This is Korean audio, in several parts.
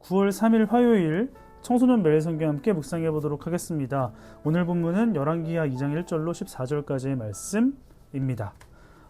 9월 3일 화요일 청소년 매일성경 함께 묵상해 보도록 하겠습니다. 오늘 본문은 열왕기하 2장 1절로 14절까지의 말씀입니다.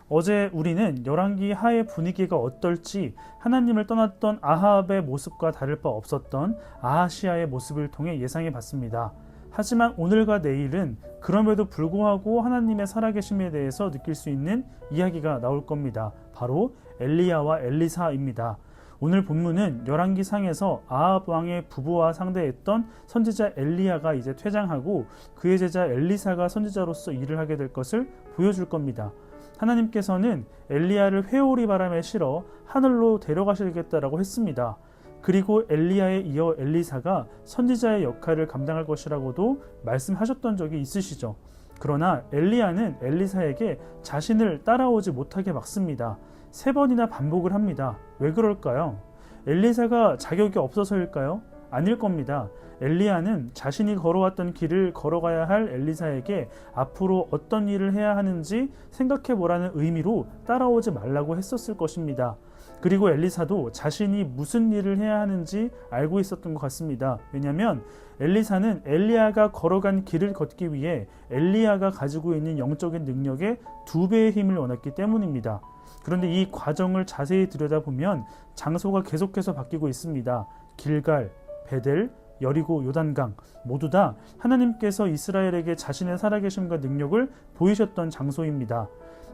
어제 우리는 열왕기 하의 분위기가 어떨지 하나님을 떠났던 아합의 모습과 다를 바 없었던 아하시아의 모습을 통해 예상해 봤습니다. 하지만 오늘과 내일은 그럼에도 불구하고 하나님의 살아계심에 대해서 느낄 수 있는 이야기가 나올 겁니다. 바로 엘리야와 엘리사입니다. 오늘 본문은 열왕기상에서 아합 왕의 부부와 상대했던 선지자 엘리야가 이제 퇴장하고 그의 제자 엘리사가 선지자로서 일을 하게 될 것을 보여줄 겁니다. 하나님께서는 엘리야를 회오리 바람에 실어 하늘로 데려가시겠다라고 했습니다. 그리고 엘리야에 이어 엘리사가 선지자의 역할을 감당할 것이라고도 말씀하셨던 적이 있으시죠. 그러나 엘리야는 엘리사에게 자신을 따라오지 못하게 막습니다. 3번이나 반복을 합니다. 왜 그럴까요? 엘리사가 자격이 없어서일까요? 아닐 겁니다. 엘리야는 자신이 걸어왔던 길을 걸어가야 할 엘리사에게 앞으로 어떤 일을 해야 하는지 생각해 보라는 의미로 따라오지 말라고 했었을 것입니다. 그리고 엘리사도 자신이 무슨 일을 해야 하는지 알고 있었던 것 같습니다. 왜냐하면 엘리사는 엘리야가 걸어간 길을 걷기 위해 엘리야가 가지고 있는 영적인 능력의 2배의 힘을 원했기 때문입니다. 그런데 이 과정을 자세히 들여다보면 장소가 계속해서 바뀌고 있습니다. 길갈, 베델, 여리고, 요단강 모두 다 하나님께서 이스라엘에게 자신의 살아계심과 능력을 보이셨던 장소입니다.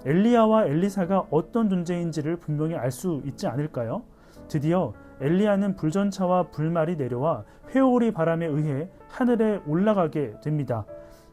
엘리야와 엘리사가 어떤 존재인지를 분명히 알 수 있지 않을까요? 드디어 엘리야는 불전차와 불말이 내려와 회오리 바람에 의해 하늘에 올라가게 됩니다.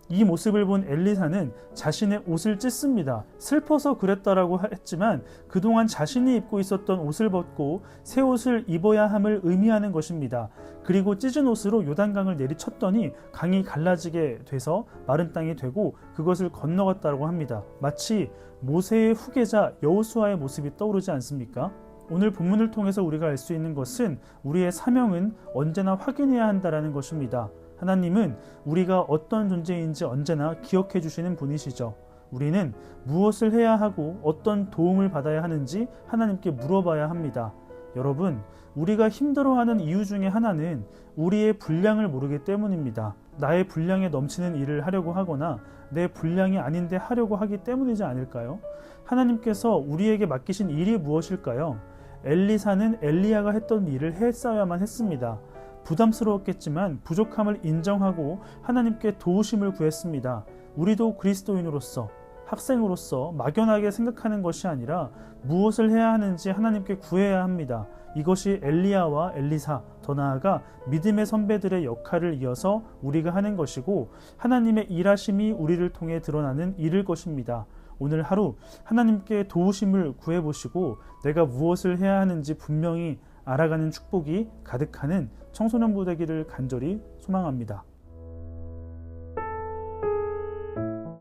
이 모습을 본 엘리사는 자신의 옷을 찢습니다. 슬퍼서 그랬다라고 했지만 그동안 자신이 입고 있었던 옷을 벗고 새 옷을 입어야 함을 의미하는 것입니다. 그리고 찢은 옷으로 요단강을 내리쳤더니 강이 갈라지게 돼서 마른 땅이 되고 그것을 건너갔다고 합니다. 마치 모세의 후계자 여호수아의 모습이 떠오르지 않습니까? 오늘 본문을 통해서 우리가 알 수 있는 것은 우리의 사명은 언제나 확인해야 한다는 것입니다. 하나님은 우리가 어떤 존재인지 언제나 기억해 주시는 분이시죠. 우리는 무엇을 해야 하고 어떤 도움을 받아야 하는지 하나님께 물어봐야 합니다. 여러분, 우리가 힘들어하는 이유 중에 하나는 우리의 분량을 모르기 때문입니다. 나의 분량에 넘치는 일을 하려고 하거나 내 분량이 아닌데 하려고 하기 때문이지 않을까요? 하나님께서 우리에게 맡기신 일이 무엇일까요? 엘리사는 엘리야가 했던 일을 했어야만 했습니다. 부담스러웠겠지만 부족함을 인정하고 하나님께 도우심을 구했습니다. 우리도 그리스도인으로서, 학생으로서 막연하게 생각하는 것이 아니라 무엇을 해야 하는지 하나님께 구해야 합니다. 이것이 엘리야와 엘리사, 더 나아가 믿음의 선배들의 역할을 이어서 우리가 하는 것이고 하나님의 일하심이 우리를 통해 드러나는 일일 것입니다. 오늘 하루 하나님께 도우심을 구해보시고 내가 무엇을 해야 하는지 분명히 알아가는 축복이 가득하는 청소년부 되기를 간절히 소망합니다.